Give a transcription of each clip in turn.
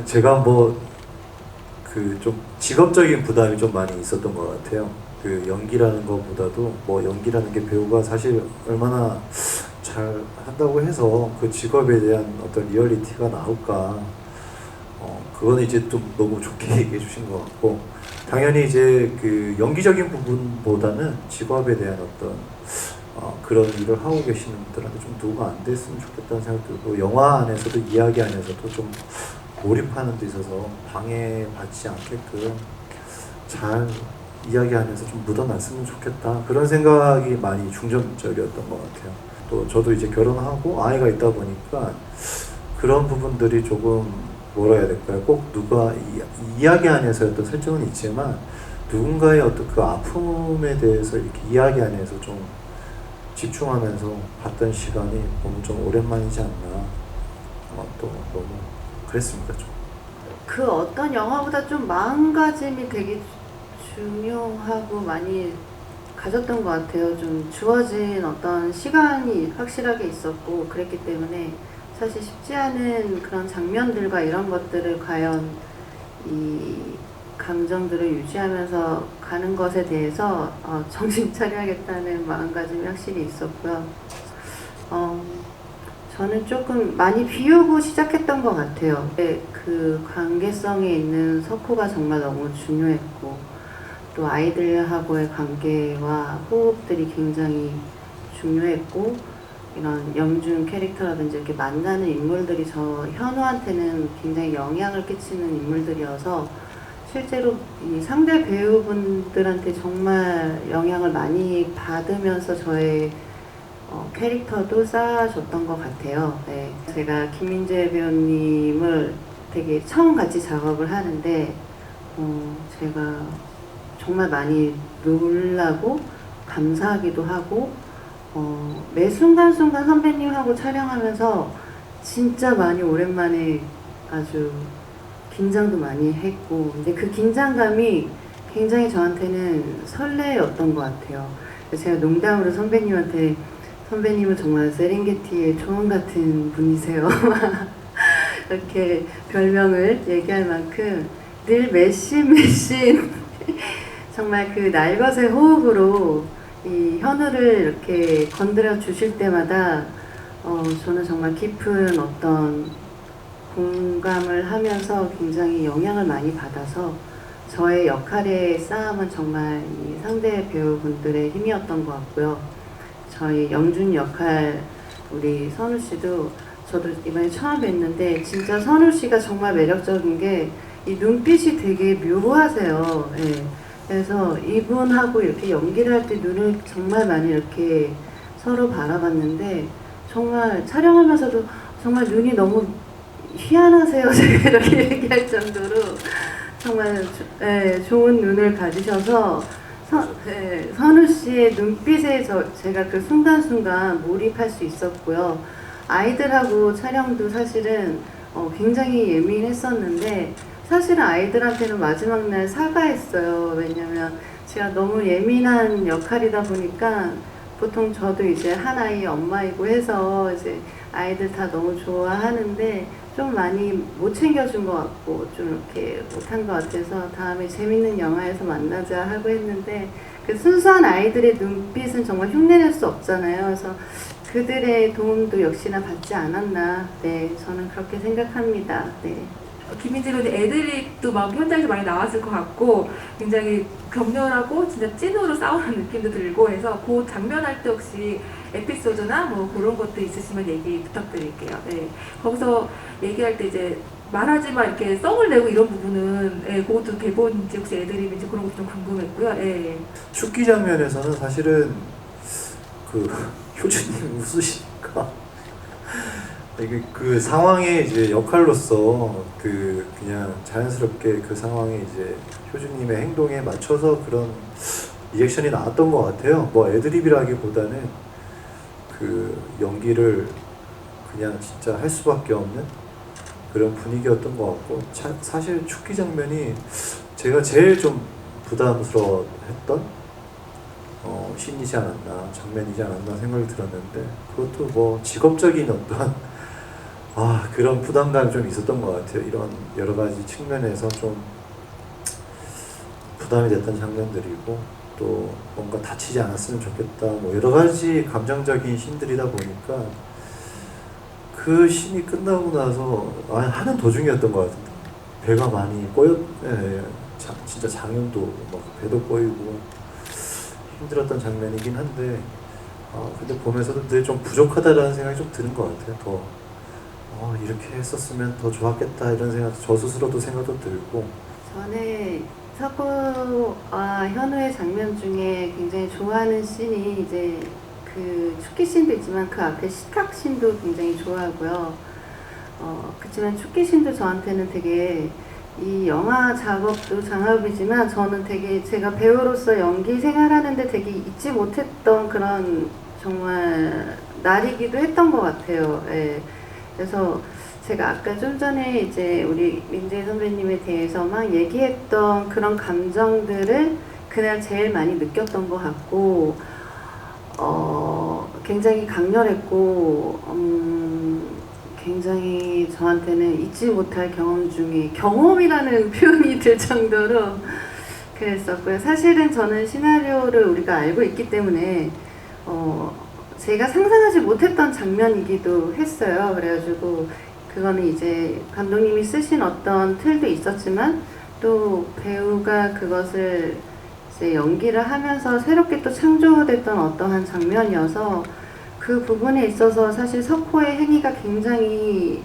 제가 뭐 그 좀 직업적인 부담이 좀 많이 있었던 것 같아요. 그 연기라는 것보다도 뭐 연기라는 게 배우가 사실 얼마나 잘 한다고 해서 그 직업에 대한 어떤 리얼리티가 나올까. 그거는 이제 좀 너무 좋게 얘기해 주신 것 같고, 당연히 이제 그 연기적인 부분보다는 직업에 대한 어떤 그런 일을 하고 계시는 분들한테 좀 도움이 안 됐으면 좋겠다는 생각 들고, 영화 안에서도 이야기 안에서도 좀 몰입하는 데 있어서 방해받지 않게끔 잘 이야기 안에서 좀 묻어놨으면 좋겠다, 그런 생각이 많이 중점적이었던 것 같아요. 또 저도 이제 결혼하고 아이가 있다 보니까 그런 부분들이 조금 뭐라 해야 될까요? 꼭 누가 이야기 안에서의 어떤 설정은 있지만 누군가의 어떤 그 아픔에 대해서 이렇게 이야기 안에서 좀 집중하면서 봤던 시간이 너무 좀 오랜만이지 않나. 또 너무 그랬습니다 좀. 그 어떤 영화보다 좀 마음가짐이 되게 중요하고 많이 가졌던 것 같아요. 좀 주어진 어떤 시간이 확실하게 있었고 그랬기 때문에 사실 쉽지 않은 그런 장면들과 이런 것들을 과연 이 감정들을 유지하면서 가는 것에 대해서 정신 차려야겠다는 마음가짐이 확실히 있었고요. 저는 조금 많이 비우고 시작했던 것 같아요. 그 관계성에 있는 석호가 정말 너무 중요했고, 또 아이들하고의 관계와 호흡들이 굉장히 중요했고, 이런 영준 캐릭터라든지 이렇게 만나는 인물들이 저 현우한테는 굉장히 영향을 끼치는 인물들이어서 실제로 이 상대 배우분들한테 정말 영향을 많이 받으면서 저의 캐릭터도 쌓아줬던 것 같아요. 네. 제가 김민재 배우님을 되게 처음 같이 작업을 하는데 제가 정말 많이 놀라고 감사하기도 하고 매 순간순간 선배님하고 촬영하면서 진짜 많이 오랜만에 아주 긴장도 많이 했고, 근데 그 긴장감이 굉장히 저한테는 설레였던 것 같아요. 제가 농담으로 선배님한테 선배님은 정말 세렝게티의 초원 같은 분이세요. 이렇게 별명을 얘기할 만큼 늘 메신 정말 그 날것의 호흡으로 이 현우를 이렇게 건드려 주실 때마다 저는 정말 깊은 어떤 공감을 하면서 굉장히 영향을 많이 받아서 저의 역할의 싸움은 정말 이 상대 배우분들의 힘이었던 것 같고요. 저희 영준 역할 우리 선우 씨도 저도 이번에 처음 뵀는데 진짜 선우 씨가 정말 매력적인 게 이 눈빛이 되게 묘하세요. 예. 그래서 이분하고 이렇게 연기를 할 때 눈을 정말 많이 이렇게 서로 바라봤는데 정말 촬영하면서도 정말 눈이 너무 희한하세요. 제가 이렇게 얘기할 정도로 정말 좋은 눈을 가지셔서 선우 씨의 눈빛에 제가 그 순간순간 몰입할 수 있었고요. 아이들하고 촬영도 사실은 굉장히 예민했었는데 사실은 아이들한테는 마지막 날 사과했어요. 왜냐면 제가 너무 예민한 역할이다 보니까 보통 저도 이제 한 아이 엄마이고 해서 이제 아이들 다 너무 좋아하는데 좀 많이 못 챙겨준 것 같고 좀 이렇게 못한 것 같아서 다음에 재밌는 영화에서 만나자 하고 했는데 그 순수한 아이들의 눈빛은 정말 흉내낼 수 없잖아요. 그래서 그들의 도움도 역시나 받지 않았나. 네, 저는 그렇게 생각합니다. 네. 김민재 배우님 애드립도 막 현장에서 많이 나왔을 것 같고 굉장히 격렬하고 진짜 찐으로 싸우는 느낌도 들고 해서 그 장면 할 때 혹시 에피소드나 뭐 그런 것도 있으시면 얘기 부탁드릴게요. 네. 거기서 얘기할 때 이제 말하지만 이렇게 썽을 내고 이런 부분은 그것도 대본인지 혹시 애드립인지 그런 것도 좀 궁금했고요. 예. 죽기 장면에서는 사실은 그 효준님 웃으시니까 이게 그 상황에 이제 역할로서 그냥 자연스럽게 그 상황에 이제 효준님의 행동에 맞춰서 그런 리액션이 나왔던 것 같아요. 뭐 애드립이라기보다는 그 연기를 그냥 진짜 할 수밖에 없는 그런 분위기였던 것 같고, 사실 죽기 장면이 제가 제일 좀 부담스러워했던 씬이지 않았나, 장면이지 않았나 생각이 들었는데, 그것도 뭐 직업적인 어떤 그런 부담감이 좀 있었던 것 같아요. 이런 여러 가지 측면에서 좀 부담이 됐던 장면들이고, 또 뭔가 다치지 않았으면 좋겠다, 뭐 여러 가지 감정적인 씬들이다 보니까 그 씬이 끝나고 나서 하는 도중이었던 것 같은데 배가 많이 진짜 장염도 막 배도 꼬이고 힘들었던 장면이긴 한데, 근데 보면서도 늘 좀 부족하다라는 생각이 좀 드는 것 같아요. 이렇게 했었으면 더 좋았겠다 이런 생각, 저 스스로도 생각도 들고. 저는 석호와 현우의 장면 중에 굉장히 좋아하는 씬이 이제 그 축기 씬도 있지만 그 앞에 식탁 씬도 굉장히 좋아하고요. 그렇지만 축기 씬도 저한테는 되게, 이 영화 작업도 장업이지만 저는 되게 제가 배우로서 연기 생활하는데 되게 잊지 못했던 그런 정말 날이기도 했던 것 같아요. 예. 그래서 제가 아까 좀 전에 이제 우리 민재 선배님에 대해서 막 얘기했던 그런 감정들을 그날 제일 많이 느꼈던 것 같고, 굉장히 강렬했고, 굉장히 저한테는 잊지 못할 경험 중에, 경험이라는 표현이 들 정도로 그랬었고요. 사실은 저는 시나리오를 우리가 알고 있기 때문에 제가 상상하지 못했던 장면이기도 했어요. 그래가지고 그거는 이제 감독님이 쓰신 어떤 틀도 있었지만 또 배우가 그것을 이제 연기를 하면서 새롭게 또 창조됐던 어떠한 장면이어서 그 부분에 있어서 사실 석호의 행위가 굉장히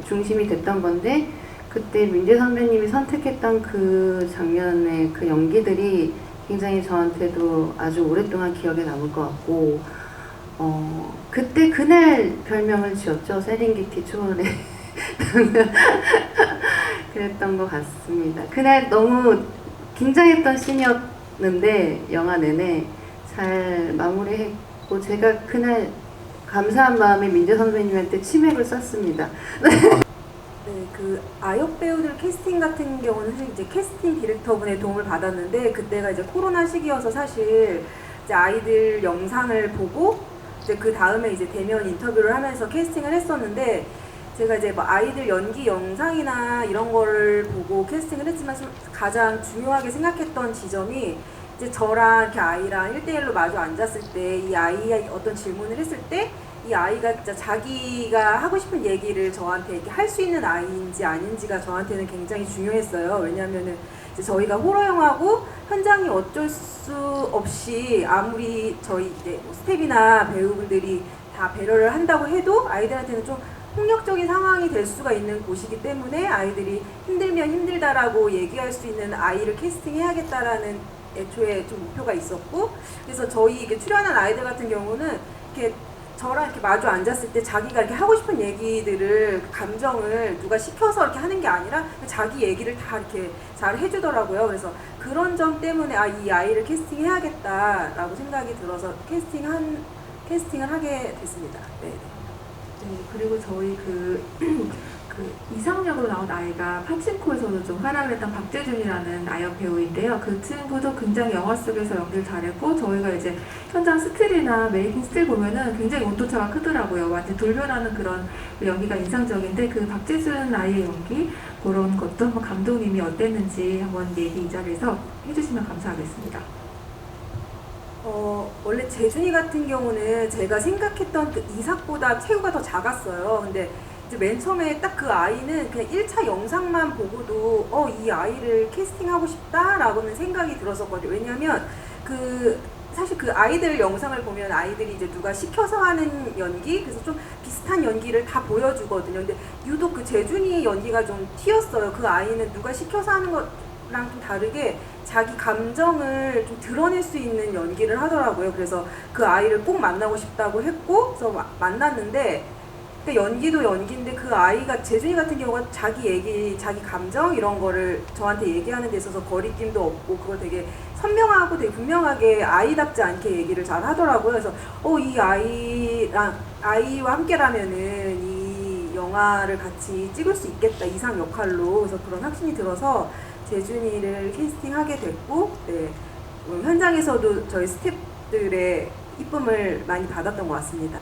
중심이 됐던 건데, 그때 민재 선배님이 선택했던 그 장면의 그 연기들이 굉장히 저한테도 아주 오랫동안 기억에 남을 것 같고, 그때 그날 별명을 지었죠. 세렝게티 초원에. 그랬던 것 같습니다. 그날 너무 긴장했던 씬이었는데 영화 내내 잘 마무리했고, 제가 그날 감사한 마음에 민재 선배님한테 치맥을 쐈습니다. 네, 그 아역 배우들 캐스팅 같은 경우는 사실 이제 캐스팅 디렉터분의 도움을 받았는데, 그때가 이제 코로나 시기여서 사실 이제 아이들 영상을 보고 이제 그 다음에 이제 대면 인터뷰를 하면서 캐스팅을 했었는데, 제가 이제 뭐 아이들 연기 영상이나 이런 거를 보고 캐스팅을 했지만 가장 중요하게 생각했던 지점이 이제 저랑 이렇게 아이랑 1대1로 마주 앉았을 때 이 아이가 어떤 질문을 했을 때 이 아이가 진짜 자기가 하고 싶은 얘기를 저한테 이렇게 할 수 있는 아이인지 아닌지가 저한테는 굉장히 중요했어요. 왜냐하면은 이제 저희가 호러 영화고 현장이 어쩔 수 없이 아무리 저희 이제 뭐 스텝이나 배우분들이 다 배려를 한다고 해도 아이들한테는 좀 폭력적인 상황이 될 수가 있는 곳이기 때문에 아이들이 힘들면 힘들다라고 얘기할 수 있는 아이를 캐스팅해야겠다라는 애초에 좀 목표가 있었고, 그래서 저희 이게 출연한 아이들 같은 경우는 이렇게 저랑 이렇게 마주 앉았을 때 자기가 이렇게 하고 싶은 얘기들을, 감정을 누가 시켜서 이렇게 하는 게 아니라 자기 얘기를 다 이렇게 잘 해주더라고요. 그래서 그런 점 때문에 이 아이를 캐스팅해야겠다라고 생각이 들어서 캐스팅을 하게 됐습니다. 네. 네, 그리고 저희 그 이상역으로 나온 아이가 파친코에서도 좀 활약을 했던 박재준이라는 아역 배우인데요. 그 친구도 굉장히 영화 속에서 연기를 잘했고, 저희가 이제 현장 스틸이나 메이킹 스틸 보면은 굉장히 온도차가 크더라고요. 완전 돌변하는 그런 연기가 인상적인데, 그 박재준 아이의 연기, 그런 것도 한번 감독님이 어땠는지 한번 얘기 이 자리에서 해주시면 감사하겠습니다. 원래 재준이 같은 경우는 제가 생각했던 그 이삭보다 체구가 더 작았어요. 근데 이제 맨 처음에 딱 그 아이는 그냥 1차 영상만 보고도 이 아이를 캐스팅하고 싶다라고는 생각이 들었었거든요. 왜냐면 사실 그 아이들 영상을 보면 아이들이 이제 누가 시켜서 하는 연기, 그래서 좀 비슷한 연기를 다 보여주거든요. 근데 유독 그 재준이 연기가 좀 튀었어요. 그 아이는 누가 시켜서 하는 것랑 좀 다르게 자기 감정을 좀 드러낼 수 있는 연기를 하더라고요. 그래서 그 아이를 꼭 만나고 싶다고 했고, 그래서 만났는데, 그러니까 연기도 연기인데 그 아이가, 재준이 같은 경우가 자기 얘기, 자기 감정 이런 거를 저한테 얘기하는 데 있어서 거리낌도 없고, 그걸 되게 선명하고 되게 분명하게 아이답지 않게 얘기를 잘 하더라고요. 그래서 이 아이와 함께라면은 이 영화를 같이 찍을 수 있겠다, 이상 역할로. 그래서 그런 확신이 들어서 재준이를 캐스팅하게 됐고, 네, 현장에서도 저희 스태프들의 이쁨을 많이 받았던 것 같습니다.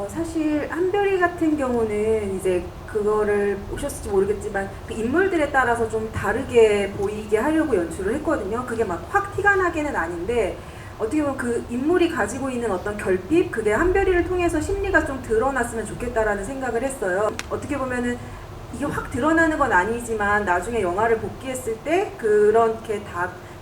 사실 한별이 같은 경우는 이제 그거를 보셨을지 모르겠지만 그 인물들에 따라서 좀 다르게 보이게 하려고 연출을 했거든요. 그게 막 확 티가 나게는 아닌데 어떻게 보면 그 인물이 가지고 있는 어떤 결핍, 그게 한별이를 통해서 심리가 좀 드러났으면 좋겠다라는 생각을 했어요. 어떻게 보면은 이게 확 드러나는 건 아니지만 나중에 영화를 복귀했을 때 그렇게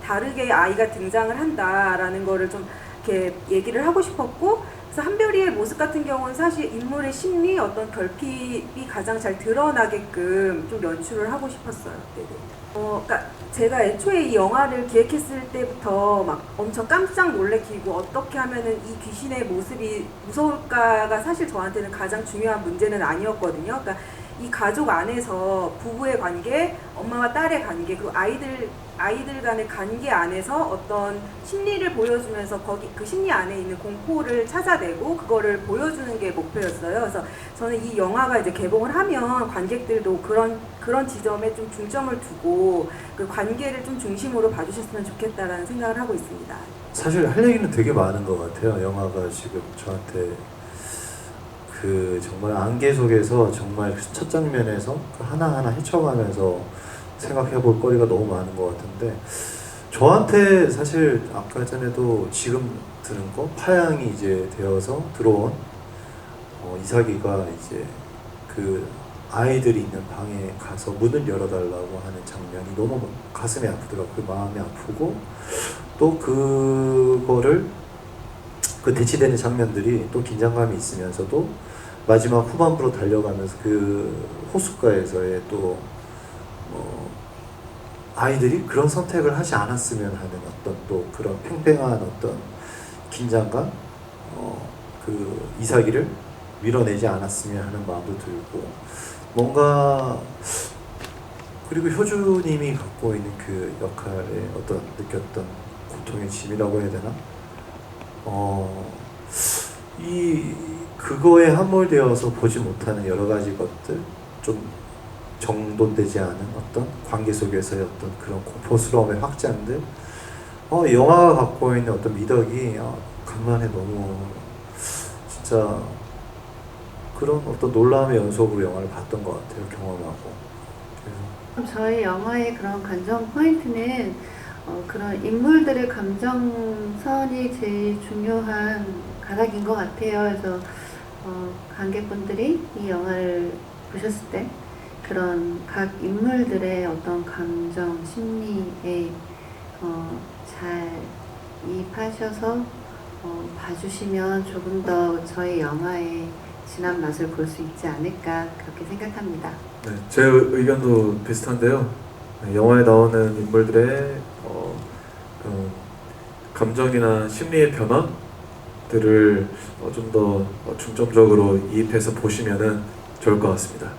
다르게 아이가 등장을 한다라는 거를 좀 이렇게 얘기를 하고 싶었고, 그래서 한별이의 모습 같은 경우는 사실 인물의 심리, 어떤 결핍이 가장 잘 드러나게끔 좀 연출을 하고 싶었어요. 네네. 그러니까 제가 애초에 이 영화를 기획했을 때부터 막 엄청 깜짝 놀래키고 어떻게 하면은 이 귀신의 모습이 무서울까가 사실 저한테는 가장 중요한 문제는 아니었거든요. 그러니까 이 가족 안에서 부부의 관계, 엄마와 딸의 관계, 그리고 아이들 간의 관계 안에서 어떤 심리를 보여주면서 거기 그 심리 안에 있는 공포를 찾아내고 그거를 보여주는 게 목표였어요. 그래서 저는 이 영화가 이제 개봉을 하면 관객들도 그런 지점에 좀 중점을 두고 그 관계를 좀 중심으로 봐주셨으면 좋겠다라는 생각을 하고 있습니다. 사실 할 얘기는 되게 많은 것 같아요. 영화가 지금 저한테 그 정말 안개 속에서 정말 첫 장면에서 그 하나하나 헤쳐가면서 생각해 볼 거리가 너무 많은 것 같은데, 저한테 사실 아까 전에도 지금 들은 거 파양이 이제 되어서 들어온 이삭이가 이제 그 아이들이 있는 방에 가서 문을 열어달라고 하는 장면이 너무 가슴이 아프더라고요. 그 마음이 아프고, 또 그거를 그 대치되는 장면들이 또 긴장감이 있으면서도 마지막 후반부로 달려가면서 그 호숫가에서의 또 아이들이 그런 선택을 하지 않았으면 하는 어떤 또 그런 팽팽한 어떤 긴장감, 그 이삭이를 밀어내지 않았으면 하는 마음도 들고, 뭔가 그리고 효주님이 갖고 있는 그 역할에 어떤 느꼈던 고통의 짐이라고 해야 되나? 그거에 함몰되어서 보지 못하는 여러 가지 것들, 좀 정돈되지 않은 어떤 관계 속에서의 어떤 그런 공포스러움의 확장들, 영화가 갖고 있는 어떤 미덕이 간만에 너무 진짜 그런 어떤 놀라움의 연속으로 영화를 봤던 것 같아요. 경험하고. 그래서 저희 영화의 그런 관전 포인트는 그런 인물들의 감정선이 제일 중요한 가닥인 것 같아요. 그래서 관객분들이 이 영화를 보셨을 때 그런 각 인물들의 어떤 감정, 심리에 잘 이입하셔서 봐주시면 조금 더 저희 영화의 진한 맛을 볼 수 있지 않을까 그렇게 생각합니다. 네, 제 의견도 비슷한데요. 네, 영화에 나오는 인물들의 그런 감정이나 심리의 변화들을 좀 더 중점적으로 이입해서 보시면은 좋을 것 같습니다.